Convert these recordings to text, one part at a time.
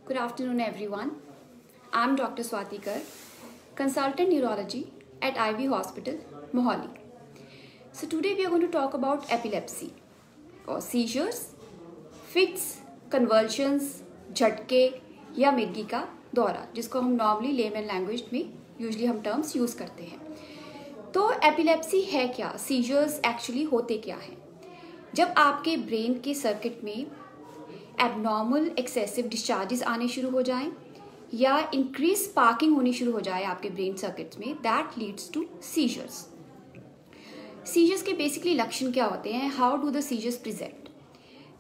Good afternoon, everyone. I'm Dr. Swati Kar, consultant neurology at IV Hospital, Mohali. So today we are going to talk about epilepsy or seizures, fits, convulsions, झटके या मिर्गी का दौरा, जिसको हम normally layman language में usually हम terms use करते हैं। तो एपिलेप्सी है क्या, सीजर्स एक्चुअली होते क्या हैं? जब आपके ब्रेन के सर्किट में एबनॉर्मल एक्सेसिव डिस्चार्जेस आने शुरू हो जाएं या इंक्रीज स्पार्किंग होनी शुरू हो जाए आपके ब्रेन सर्किट्स में, that leads to seizures. Seizures के बेसिकली लक्षण क्या होते हैं? How do the seizures present?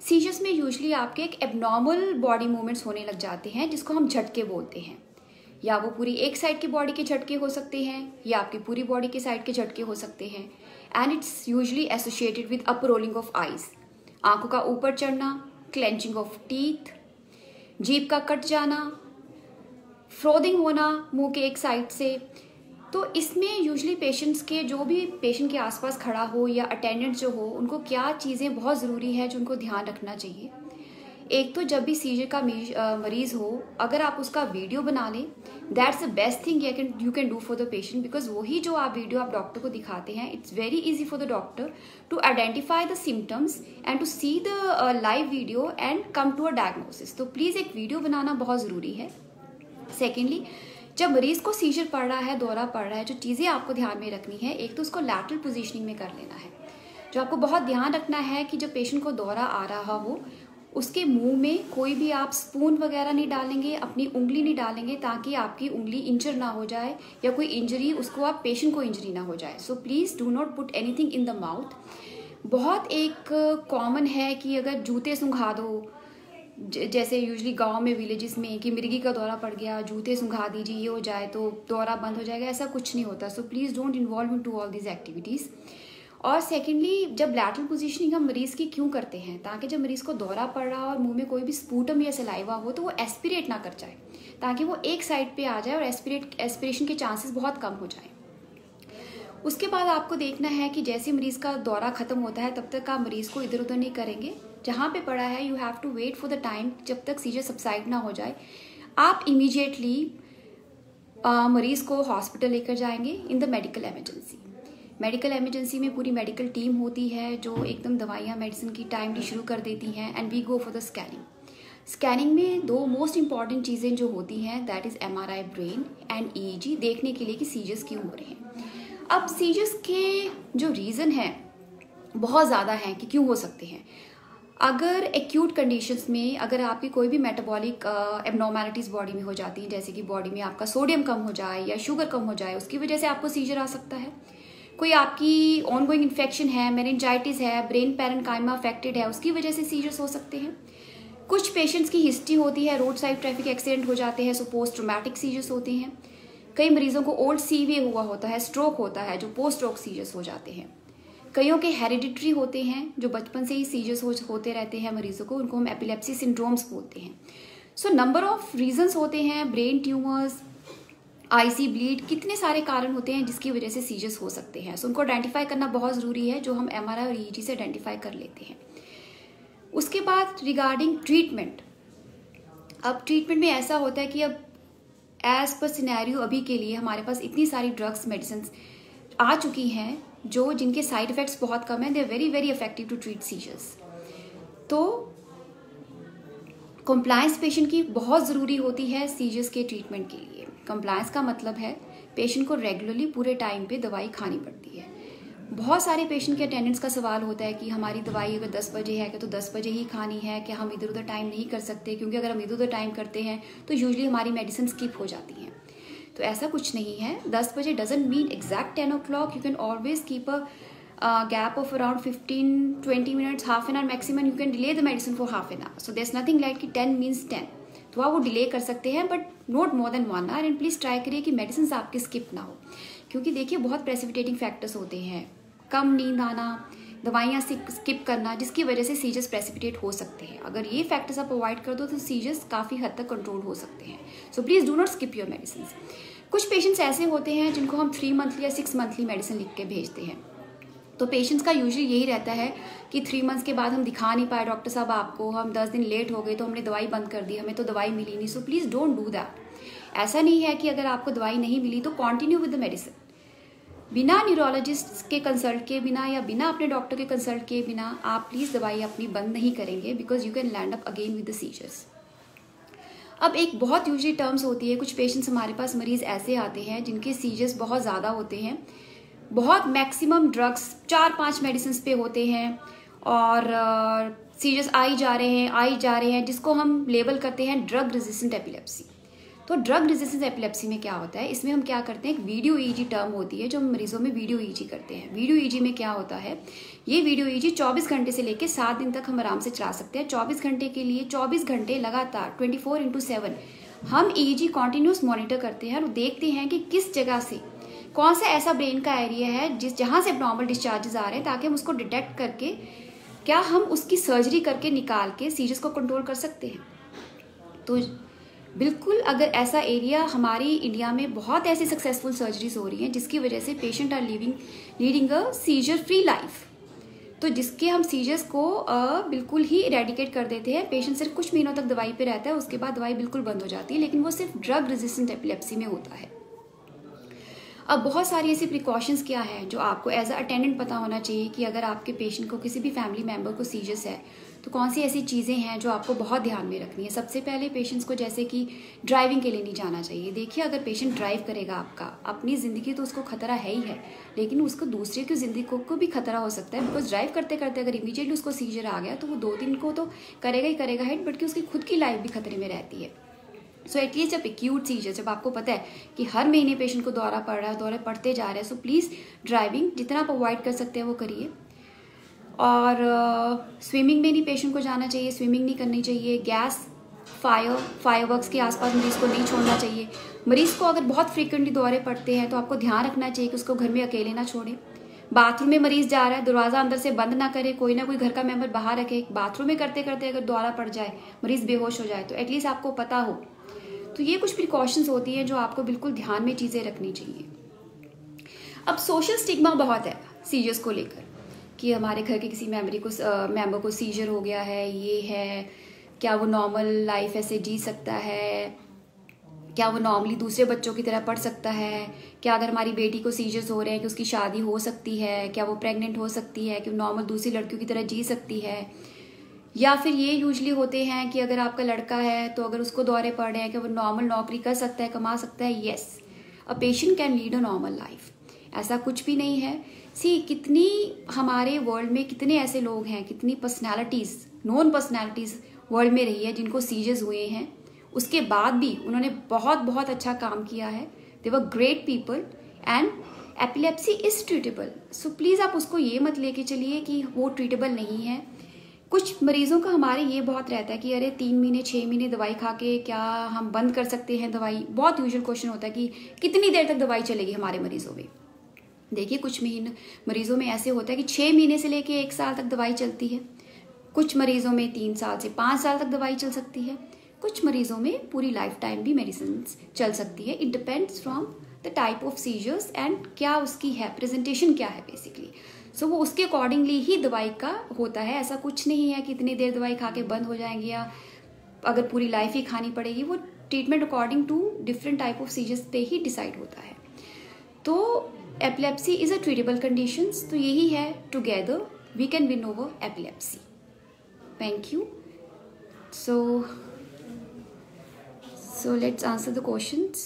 Seizures में यूजली आपके एक एबनॉर्मल बॉडी मूवमेंट्स होने लग जाते हैं, जिसको हम झटके बोलते हैं। या वो पूरी एक साइड की बॉडी के झटके हो सकते हैं या आपकी पूरी बॉडी के साइड के झटके हो सकते हैं। And it's usually associated with upper rolling of eyes, आंखों का ऊपर चढ़ना, क्लेंचिंग ऑफ टीथ, जीभ का कट जाना, फ्रोदिंग होना मुंह के एक साइड से। तो इसमें यूजली पेशेंट्स के जो भी पेशेंट के आसपास खड़ा हो या अटेंडेंट जो हो, उनको क्या चीज़ें बहुत ज़रूरी है जो उनको ध्यान रखना चाहिए। एक तो जब भी सीजर का मरीज हो, अगर आप उसका वीडियो बना लें, that's the best thing you can do for the patient, because वही जो आप वीडियो आप डॉक्टर को दिखाते हैं, it's very easy for the doctor to identify the symptoms and to see the live video and come to a diagnosis. तो please एक video बनाना बहुत ज़रूरी है। सेकेंडली, जब मरीज को सीजर पड़ रहा है, दौरा पड़ रहा है, जो चीज़ें आपको ध्यान में रखनी है, एक तो उसको लैटरल पोजीशनिंग में कर लेना है। जो आपको बहुत ध्यान रखना है कि जब पेशेंट को दौरा आ रहा हो, उसके मुंह में कोई भी आप स्पून वगैरह नहीं डालेंगे, अपनी उंगली नहीं डालेंगे, ताकि आपकी उंगली इंजर ना हो जाए या कोई इंजरी उसको आप पेशेंट को इंजरी ना हो जाए। So please do not put anything in the mouth. बहुत एक कॉमन है कि अगर जूते सूंघा दो, जैसे यूजली गांव में विलेजेस में कि मिर्गी का दौरा पड़ गया, जूते सूंघा दीजिए, ये हो जाए तो दौरा बंद हो जाएगा, ऐसा कुछ नहीं होता। So please don't involve into all these activities. और सेकेंडली, जब लैटरल पोजीशनिंग हम मरीज़ की क्यों करते हैं? ताकि जब मरीज़ को दौरा पड़ रहा हो और मुंह में कोई भी स्पूटम या सलाइवा हो तो वो एस्पिरेट ना कर जाए, ताकि वो एक साइड पे आ जाए और एस्पिरेशन के चांसेस बहुत कम हो जाए। उसके बाद आपको देखना है कि जैसे मरीज़ का दौरा ख़त्म होता है, तब तक आप मरीज़ को इधर उधर नहीं करेंगे। जहाँ पे पड़ा है, you have to wait for the time जब तक सीजर सबसाइड ना हो जाए। आप इमीडिएटली मरीज़ को हॉस्पिटल लेकर जाएंगे in the medical emergency. Medical emergency में पूरी मेडिकल टीम होती है जो एकदम दवाइयाँ मेडिसिन की टाइमली शुरू कर देती हैं, and we go for the scanning. Scanning में दो मोस्ट इंपॉर्टेंट चीज़ें जो होती हैं, that is MRI brain and EEG, देखने के लिए कि सीजर्स क्यों हो रहे हैं। अब सीजर्स के जो रीज़न हैं बहुत ज़्यादा हैं कि क्यों हो सकते हैं। अगर एक्यूट कंडीशंस में अगर आपकी कोई भी मेटाबॉलिक एबनॉर्मैलिटीज़ बॉडी में हो जाती हैं, जैसे कि बॉडी में आपका सोडियम कम हो जाए या शुगर कम हो जाए, उसकी वजह से आपको सीजर आ सकता है। कोई आपकी ऑनगोइंग इन्फेक्शन है, मेनिंजाइटिस है, ब्रेन पैरेन्काइमा अफेक्टेड है, उसकी वजह से सीजर्स हो सकते हैं। कुछ पेशेंट्स की हिस्ट्री होती है, रोड साइड ट्रैफिक एक्सीडेंट हो जाते हैं, सो पोस्ट ट्रॉमेटिक सीजर्स होते हैं। कई मरीजों को ओल्ड सीवे हुआ होता है, स्ट्रोक होता है, जो पोस्ट स्ट्रोक सीजर्स हो जाते हैं। कईयों के हेरिडिटरी होते हैं, जो बचपन से ही सीजर्स होते रहते हैं मरीजों को, उनको हम एपिलेप्सी सिंड्रोम्स बोलते हैं। सो नंबर ऑफ रीजंस होते हैं, ब्रेन ट्यूमर्स, आईसी ब्लीड, कितने सारे कारण होते हैं जिसकी वजह से सीजर्स हो सकते हैं। सो उनको आइडेंटिफाई करना बहुत ज़रूरी है, जो हम MRI और EEG से आइडेंटिफाई कर लेते हैं। उसके बाद रिगार्डिंग ट्रीटमेंट, अब ट्रीटमेंट में ऐसा होता है कि अब एज पर सिनेरियो अभी के लिए हमारे पास इतनी सारी ड्रग्स मेडिसिन आ चुकी हैं जो जिनके साइड इफ़ेक्ट्स बहुत कम हैं, they are very very effective to treat seizures. तो कंप्लायंस पेशेंट की बहुत ज़रूरी होती है सीजर्स के ट्रीटमेंट के लिए। कंप्लायंस का मतलब है पेशेंट को रेगुलरली पूरे टाइम पे दवाई खानी पड़ती है। बहुत सारे पेशेंट के अटेंडेंट्स का सवाल होता है कि हमारी दवाई अगर 10 बजे है तो 10 बजे ही खानी है, कि हम इधर उधर टाइम नहीं कर सकते, क्योंकि अगर हम इधर उधर टाइम करते हैं तो यूजुअली हमारी मेडिसिन स्किप हो जाती हैं। तो ऐसा कुछ नहीं है। 10 बजे doesn't mean exact 10 o'clock। You can always keep a gap of around 15-20 minutes, half an hour maximum. You can delay the medicine for half an hour. So there is nothing like कि 10 means 10, तो आप वो delay कर सकते हैं, but not more than 1 hour। And please try करिए कि medicine आपके स्किप ना हो, क्योंकि देखिए बहुत प्रेसिपिटेटिंग फैक्टर्स होते हैं, कम नींद आना, दवाइयाँ स्किप करना, जिसकी वजह से सीजर्स प्रेसिपिटेट हो सकते हैं। अगर ये फैक्टर्स आप अवॉइड कर दो तो सीजर्स काफ़ी हद तक कंट्रोल हो सकते हैं। So please do not skip your medicine. कुछ पेशेंट्स ऐसे होते हैं जिनको हम 3 monthly या 6 monthly मेडिसिन लिख के भेजते हैं। तो पेशेंट्स का यूजुअली यही रहता है कि 3 मंथ्स के बाद हम दिखा नहीं पाए डॉक्टर साहब आपको, हम 10 दिन लेट हो गए तो हमने दवाई बंद कर दी, हमें तो दवाई मिली नहीं। सो प्लीज़ डोंट डू दैट। ऐसा नहीं है कि अगर आपको दवाई नहीं मिली तो कंटिन्यू विद द मेडिसिन। बिना न्यूरोलॉजिस्ट के कंसल्ट के बिना या बिना अपने डॉक्टर के कंसल्ट के बिना आप प्लीज़ दवाई अपनी बंद नहीं करेंगे, because you can land up again with the seizures. अब एक बहुत यूजली टर्म्स होती है, कुछ पेशेंट्स हमारे पास मरीज ऐसे आते हैं जिनके सीजर्स बहुत ज़्यादा होते हैं, बहुत मैक्सिमम ड्रग्स 4-5 मेडिसिन पे होते हैं और सीजर्स आई जा रहे हैं, जिसको हम लेबल करते हैं ड्रग रेजिस्टेंट एपिलेप्सी। तो ड्रग रेजिस्टेंस एपिलेप्सी में क्या होता है, इसमें हम क्या करते हैं, एक वीडियो ईजी टर्म होती है जो हम मरीजों में वीडियो ईजी करते हैं। वीडियो ईजी में क्या होता है, ये वीडियो ईजी 24 घंटे से लेकर 7 दिन तक हम आराम से चला सकते हैं। 24 घंटे के लिए 24 घंटे लगातार 24/7 हम ईजी कॉन्टिन्यूस मॉनिटर करते हैं और देखते हैं कि किस जगह से कौन सा ऐसा ब्रेन का एरिया है जहाँ से नॉर्मल डिस्चार्जेस आ रहे हैं, ताकि हम उसको डिटेक्ट करके क्या हम उसकी सर्जरी करके निकाल के सीजर्स को कंट्रोल कर सकते हैं। तो बिल्कुल, अगर ऐसा एरिया, हमारी इंडिया में बहुत ऐसी सक्सेसफुल सर्जरीज हो रही हैं जिसकी वजह से patient are leading a seizure free life, तो जिसके हम सीजर्स को बिल्कुल ही इरेडिकेट कर देते हैं। पेशेंट सिर्फ कुछ महीनों तक दवाई पे रहता है, उसके बाद दवाई बिल्कुल बंद हो जाती है, लेकिन वो सिर्फ ड्रग रेजिस्टेंट एपिलेप्सी में होता है। अब बहुत सारी ऐसी प्रिकॉशंस क्या है जो आपको एज अ अटेंडेंट पता होना चाहिए कि अगर आपके पेशेंट को, किसी भी फैमिली मेम्बर को सीजर्स है तो कौन सी ऐसी चीज़ें हैं जो आपको बहुत ध्यान में रखनी है। सबसे पहले पेशेंट्स को जैसे कि ड्राइविंग के लिए नहीं जाना चाहिए। देखिए, अगर पेशेंट ड्राइव करेगा, आपका अपनी ज़िंदगी तो उसको खतरा है ही है, लेकिन उसको दूसरे की ज़िंदगी को भी खतरा हो सकता है, बिकॉज ड्राइव करते करते अगर इमीडिएटली उसको सीजर आ गया तो वो 2 दिन को तो करेगा ही करेगा हिट, बट कि उसकी खुद की लाइफ भी खतरे में रहती है। सो एटलीस्ट जब एक्यूट सीजर, जब आपको पता है कि हर महीने पेशेंट को दौरा पड़ रहा है, दौरे पड़ते जा रहे हैं, सो प्लीज़ ड्राइविंग जितना आप अवॉइड कर सकते हैं वो करिए। और स्विमिंग में नहीं पेशेंट को जाना चाहिए, स्विमिंग नहीं करनी चाहिए। गैस, फायरवर्क्स के आसपास मरीज़ को नहीं छोड़ना चाहिए। मरीज़ को अगर बहुत फ्रीक्वेंटली दौरे पड़ते हैं तो आपको ध्यान रखना चाहिए कि उसको घर में अकेले ना छोड़ें। बाथरूम में मरीज़ जा रहा है, दरवाज़ा अंदर से बंद ना करे, कोई ना कोई घर का मेंबर बाहर रखे। बाथरूम में करते करते अगर दौरा पड़ जाए, मरीज़ बेहोश हो जाए, तो एटलीस्ट आपको पता हो। तो ये कुछ प्रिकॉशंस होती हैं जो आपको बिल्कुल ध्यान में चीज़ें रखनी चाहिए। अब सोशल स्टिग्मा बहुत है सीजर्स को लेकर कि हमारे घर के किसी मेंबर को सीजर हो गया है, ये है, क्या वो नॉर्मल लाइफ ऐसे जी सकता है, क्या वो नॉर्मली दूसरे बच्चों की तरह पढ़ सकता है, क्या अगर हमारी बेटी को सीजर्स हो रहे हैं कि उसकी शादी हो सकती है, क्या वो प्रेग्नेंट हो सकती है, कि वो नॉर्मल दूसरी लड़कियों की तरह जी सकती है। या फिर ये यूजली होते हैं कि अगर आपका लड़का है तो अगर उसको दौरे पड़ रहे हैं कि वो नॉर्मल नौकरी कर सकता है, कमा सकता है। Yes, a patient can lead a normal life, ऐसा कुछ भी नहीं है। कितनी हमारे वर्ल्ड में कितने ऐसे लोग हैं, कितनी पर्सनैलिटीज़, नॉन पर्सनैलिटीज़ वर्ल्ड में रही है जिनको सीजर्स हुए हैं, उसके बाद भी उन्होंने बहुत बहुत अच्छा काम किया है। They were great people and epilepsy is treatable. So please आप उसको ये मत लेके चलिए कि वो ट्रीटेबल नहीं है। कुछ मरीजों का हमारे ये बहुत रहता है कि अरे 3 महीने 6 महीने दवाई खा के क्या हम बंद कर सकते हैं दवाई। बहुत यूजुअल क्वेश्चन होता है कि कितनी देर तक दवाई चलेगी हमारे मरीजों में। देखिए, कुछ मरीजों में ऐसे होता है कि 6 महीने से लेके 1 साल तक दवाई चलती है। कुछ मरीजों में 3 साल से 5 साल तक दवाई चल सकती है। कुछ मरीजों में पूरी लाइफ टाइम भी मेडिसिन चल सकती है। It depends from the type of seizures and क्या उसकी है, प्रेजेंटेशन क्या है बेसिकली। सो वो उसके अकॉर्डिंगली ही दवाई का होता है। ऐसा कुछ नहीं है कि इतनी देर दवाई खा के बंद हो जाएंगे या अगर पूरी लाइफ ही खानी पड़ेगी। वो treatment according to different type of seizures पे ही डिसाइड होता है। तो epilepsy is a treatable condition. तो यही है, together we can win over epilepsy. Thank you. So let's answer the questions.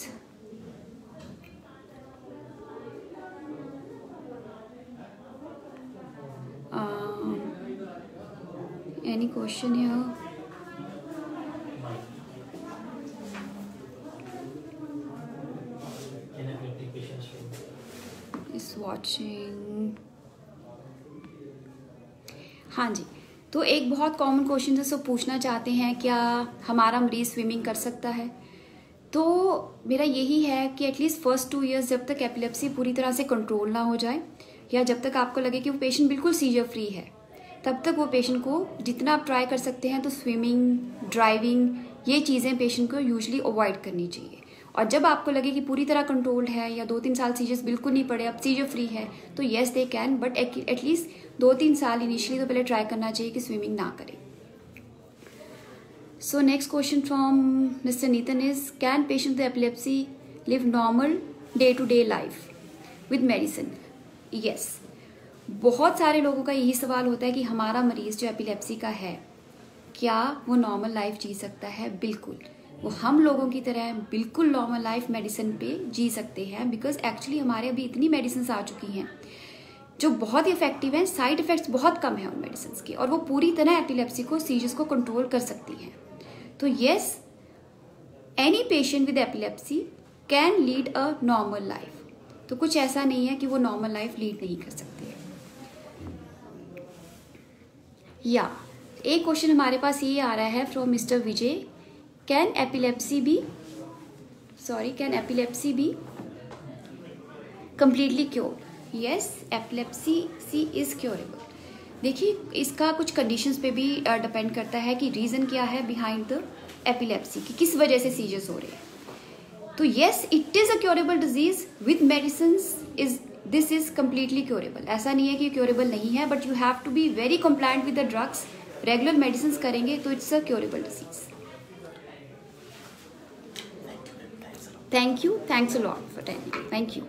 Any question here? Is watching. हाँ जी, तो एक बहुत कॉमन क्वेश्चन है, सब पूछना चाहते हैं क्या हमारा मरीज स्विमिंग कर सकता है। तो मेरा यही है कि एटलीस्ट फर्स्ट 2 इयर्स जब तक एपिलेप्सी पूरी तरह से कंट्रोल ना हो जाए या जब तक आपको लगे कि वो पेशेंट बिल्कुल सीजर फ्री है, तब तक वो पेशेंट को जितना आप ट्राई कर सकते हैं तो स्विमिंग, ड्राइविंग, ये चीज़ें पेशेंट को यूजुअली अवॉइड करनी चाहिए। और जब आपको लगे कि पूरी तरह कंट्रोल्ड है या 2-3 साल सीजर्स बिल्कुल नहीं पड़े, अब सीजर फ्री है, तो yes they can, but at least 2-3 साल इनिशियली तो पहले ट्राई करना चाहिए कि स्विमिंग ना करें. So next question from Mr. Nitin is, can patients with epilepsy live normal day-to-day life with medicine? Yes. बहुत सारे लोगों का यही सवाल होता है कि हमारा मरीज जो एपिलेप्सी का है, क्या वो नॉर्मल लाइफ जी सकता है? बिल्कुल, वो हम लोगों की तरह बिल्कुल नॉर्मल लाइफ मेडिसिन पे जी सकते हैं, बिकॉज एक्चुअली हमारे अभी इतनी मेडिसिन आ चुकी हैं जो बहुत ही इफेक्टिव हैं, साइड इफेक्ट्स बहुत कम हैं उन मेडिसिन के, और वो पूरी तरह एपिलेप्सी को, सीजर्स को कंट्रोल कर सकती हैं. तो yes, any patient with epilepsy can lead a normal life. तो कुछ ऐसा नहीं है कि वो नॉर्मल लाइफ लीड नहीं कर सकते हैं. या एक क्वेश्चन हमारे पास ये आ रहा है from mister Vijay, can epilepsy be completely cured? Yes, epilepsy is curable. देखिए, इसका कुछ कंडीशंस पे भी डिपेंड करता है कि रीज़न क्या है बिहाइंड द एपिलेप्सी, कि किस वजह से सीजर्स हो रहे हैं. तो yes, it is a curable disease with medicines. This is completely curable. ऐसा नहीं है कि क्योरेबल नहीं है, but you have to be very compliant with the drugs. Regular medicine करेंगे तो it's a curable disease. Thank you, thanks a lot for attending. Thank you.